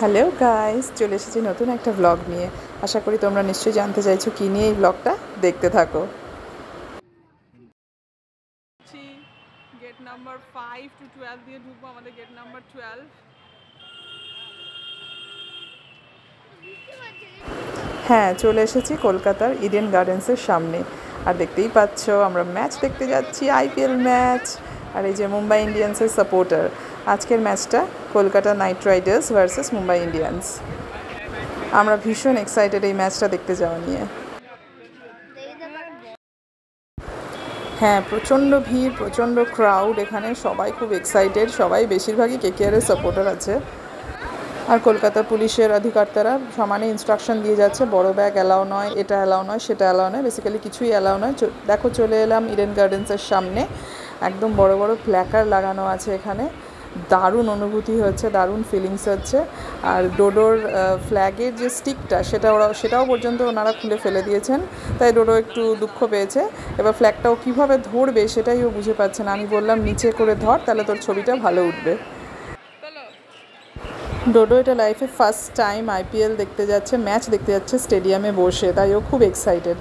Hello guys, চলে এসেছি নতুন একটা ব্লগ নিয়ে। আশা করি তোমরা নিশ্চয়ই জানতে চাইছো কী নিয়ে এই ব্লগটা, দেখতে থাকো। গেট নাম্বার 5 to 12 দিয়ে ঢুকবো, আমাদের গেট নাম্বার 12। হ্যাঁ, চলে এসেছি কলকাতার ইডেন গার্ডেন্সের সামনে। আর দেখতেই পাচ্ছ আমরা ম্যাচ দেখতে যাচ্ছি, আইপিএল ম্যাচ। আর এই যে মুম্বাই ইন্ডিয়ান্সের সাপোর্টার। আজকের ম্যাচটা Kolkata night Riders versus Mumbai Indians. আমরা ভীষণ এক্সাইটেড এই ম্যাচটা দেখতে যাওয়া নিয়ে। হ্যাঁ, প্রচণ্ড ভিড়, প্রচণ্ড ক্রাউড এখানে, সবাই খুব এক্সাইটেড, সবাই বেশিরভাগই কেকেআরের সাপোর্টার আছে। আর কলকাতা পুলিশের অধিকর্তারা সমানে ইনস্ট্রাকশন দিয়ে যাচ্ছে, বড় ব্যাগ অ্যালাউ নয়, এটা অ্যালাউ নয়, সেটা অ্যালাউ নয়, বেসিক্যালি কিছুই অ্যালাউ নয়। দেখো চলে এলাম ইডেন গার্ডেন্সের সামনে, একদম বড় বড় প্ল্যাকার লাগানো আছে এখানে। দারুণ অনুভূতি হচ্ছে, দারুণ ফিলিংস হচ্ছে। আর ডোডোর ফ্ল্যাগের যে স্টিকটা সেটাও পর্যন্ত ওনারা খুলে ফেলে দিয়েছেন, তাই ডোডো একটু দুঃখ পেয়েছে। এবার ফ্ল্যাগটাও কীভাবে ধরবে সেটাই ও বুঝে পাচ্ছে না। আমি বললাম নিচে করে ধর, তাহলে তোর ছবিটা ভালো উঠবে। ডোডো এটা লাইফে ফার্স্ট টাইম আইপিএল দেখতে যাচ্ছে, ম্যাচ দেখতে যাচ্ছে স্টেডিয়ামে বসে, তাই ও খুব এক্সাইটেড।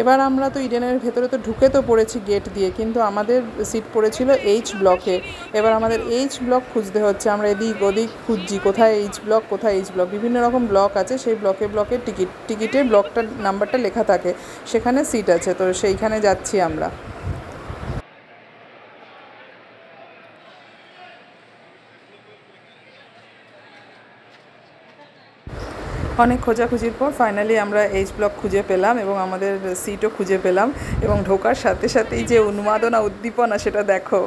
এবার আমরা তো ইডেনের ভেতরে তো ঢুকে তো পড়েছি গেট দিয়ে, কিন্তু আমাদের সিট পড়েছিল এইচ ব্লকে। এবার আমাদের এইচ ব্লক খুঁজতে হচ্ছে, আমরা এদিক ওদিক খুঁজছি, কোথায় এইচ ব্লক, কোথায় এইচ ব্লক। বিভিন্ন রকম ব্লক আছে, সেই ব্লকে টিকিটে ব্লকটার নাম্বারটা লেখা থাকে, সেখানে সিট আছে, তো সেইখানে যাচ্ছি আমরা। অনেক খোঁজাখুঁজির পর ফাইনালি আমরা এইচ ব্লক খুঁজে পেলাম এবং আমাদের সিটও খুঁজে পেলাম, এবং ঢোকার সাথে সাথেই যে উন্মাদনা উদ্দীপনা সেটা দেখো।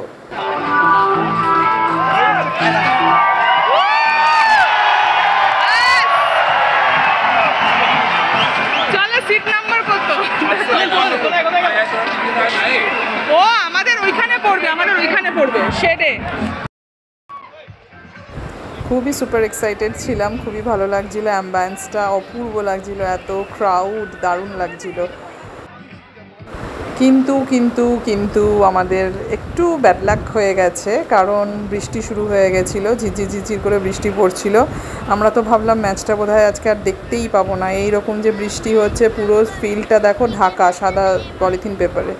সিট নাম্বার কত? ও আমাদের ওইখানে পড়বে শেডে। খুবই সুপার এক্সাইটেড ছিলাম, খুবই ভালো লাগছিলো, অ্যাম্বিয়েন্সটা অপূর্ব লাগছিল, এত ক্রাউড, দারুণ লাগছিল। কিন্তু আমাদের একটু ব্যাড লাক হয়ে গেছে, কারণ বৃষ্টি শুরু হয়ে গেছিলো, ঝিরঝির করে বৃষ্টি পড়ছিল। আমরা তো ভাবলাম ম্যাচটা বোধহয় আজকে আর দেখতেই পাবো না, এইরকম যে বৃষ্টি হচ্ছে, পুরো ফিল্ডটা দেখো ঢাকা সাদা পলিথিন পেপারে।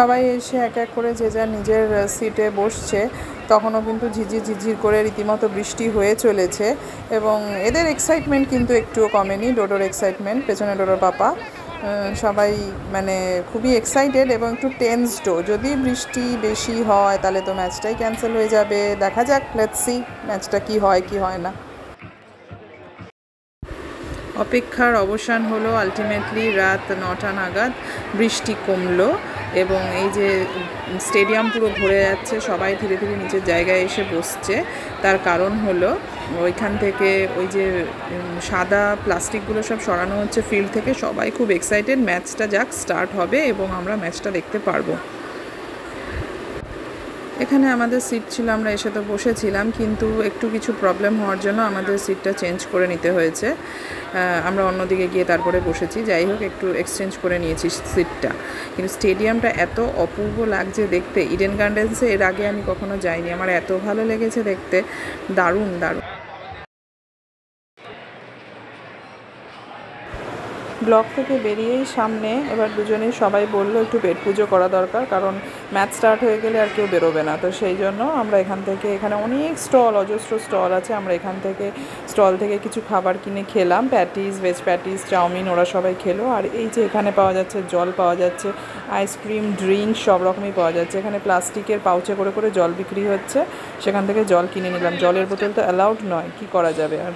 সবাই এসে এক এক করে যে যার নিজের সিটে বসছে, তখনও কিন্তু ঝিরঝির করে রীতিমতো বৃষ্টি হয়ে চলেছে, এবং এদের এক্সাইটমেন্ট কিন্তু একটুও কমেনি, ডোডোর এক্সাইটমেন্ট, পেছনে ডোডোর পাপা, সবাই মানে খুবই এক্সাইটেড এবং একটু টেন্সডও। যদি বৃষ্টি বেশি হয় তাহলে তো ম্যাচটাই ক্যান্সেল হয়ে যাবে, দেখা যাক, লেটস সি ম্যাচটা কি হয় না। অপেক্ষার অবসান হলো, আলটিমেটলি রাত 9টা নাগাদ বৃষ্টি কমলো, এবং এই যে স্টেডিয়াম পুরো ভরে যাচ্ছে, সবাই ধীরে ধীরে নিজের জায়গায় এসে বসছে। তার কারণ হলো ওইখান থেকে ওই যে সাদা প্লাস্টিকগুলো সব সরানো হচ্ছে ফিল্ড থেকে, সবাই খুব এক্সাইটেড, ম্যাচটা যাক স্টার্ট হবে এবং আমরা ম্যাচটা দেখতে পারবো। এখানে আমাদের সিট ছিল, আমরা এসে তো বসেছিলাম, কিন্তু একটু কিছু প্রবলেম হওয়ার জন্য আমাদের সিটটা চেঞ্জ করে নিতে হয়েছে। আমরা অন্যদিকে গিয়ে তারপরে বসেছি, যাই হোক একটু এক্সচেঞ্জ করে নিয়েছি সিটটা। কিন্তু স্টেডিয়ামটা এত অপূর্ব লাগছে দেখতে, ইডেন গার্ডেন্সে এর আগে আমি কখনো যাইনি, আমার এত ভালো লেগেছে দেখতে, দারুণ। ব্লক থেকে বেরিয়েই সামনে এবার দুজনেই সবাই বললো একটু পেট পুজো করা দরকার, কারণ ম্যাচ স্টার্ট হয়ে গেলে আর কেউ বেরোবে না। তো সেই জন্য আমরা এখানে অনেক স্টল, অজস্র স্টল আছে, আমরা স্টল থেকে কিছু খাবার কিনে খেলাম, প্যাটিস, ভেজ প্যাটিস, চাউমিন, ওরা সবাই খেলো। আর এই যে এখানে পাওয়া যাচ্ছে জল, পাওয়া যাচ্ছে আইসক্রিম, ড্রিঙ্ক, সব রকমই পাওয়া যাচ্ছে। এখানে প্লাস্টিকের পাউচে করে জল বিক্রি হচ্ছে, সেখান থেকে জল কিনে নিলাম। জলের বোতল তো অ্যালাউড নয়, কি করা যাবে আর।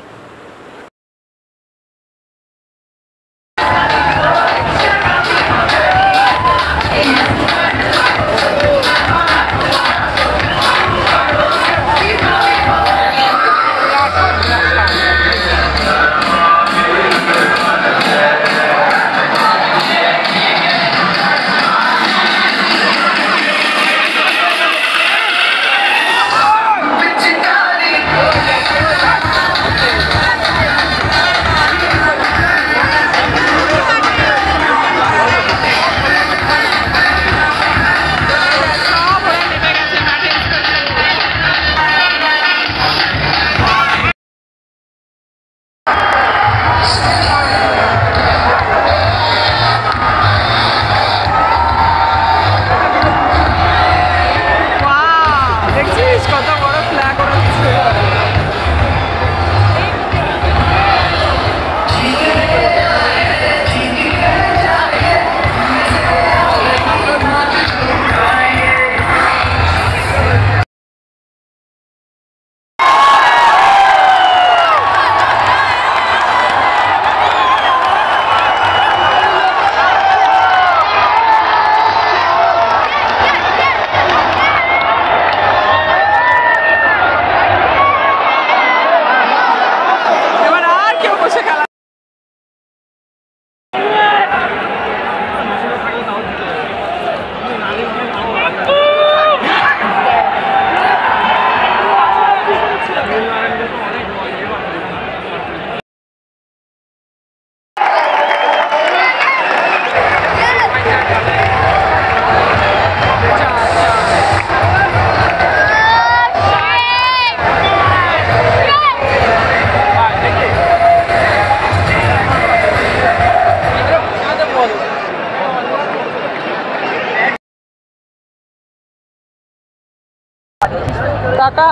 টাকা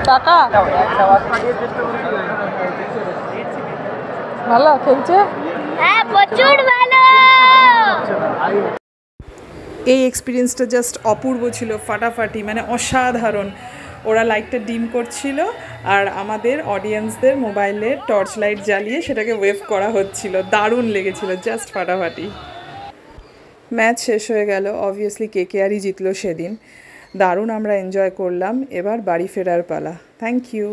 টাকা ভালো খেলছে। হ্যাঁ প্রচুর ভালো। এই এক্সপিরিয়েন্সটা জাস্ট অপূর্ব ছিল, ফাটাফাটি, মানে অসাধারণ। ওরা লাইটটা ডিম করছিল আর আমাদের অডিয়েন্সদের মোবাইলে টর্চ লাইট জ্বালিয়ে সেটাকে ওয়েভ করা হচ্ছিল। দারুণ লেগেছিল, জাস্ট ফাটাফাটি। ম্যাচ শেষ হয়ে গেল, অবভিয়াসলি কেকেআরই জিতলো সেদিন। দারুণ আমরা এনজয় করলাম। এবার বাড়ি ফেরার পালা। Thank you.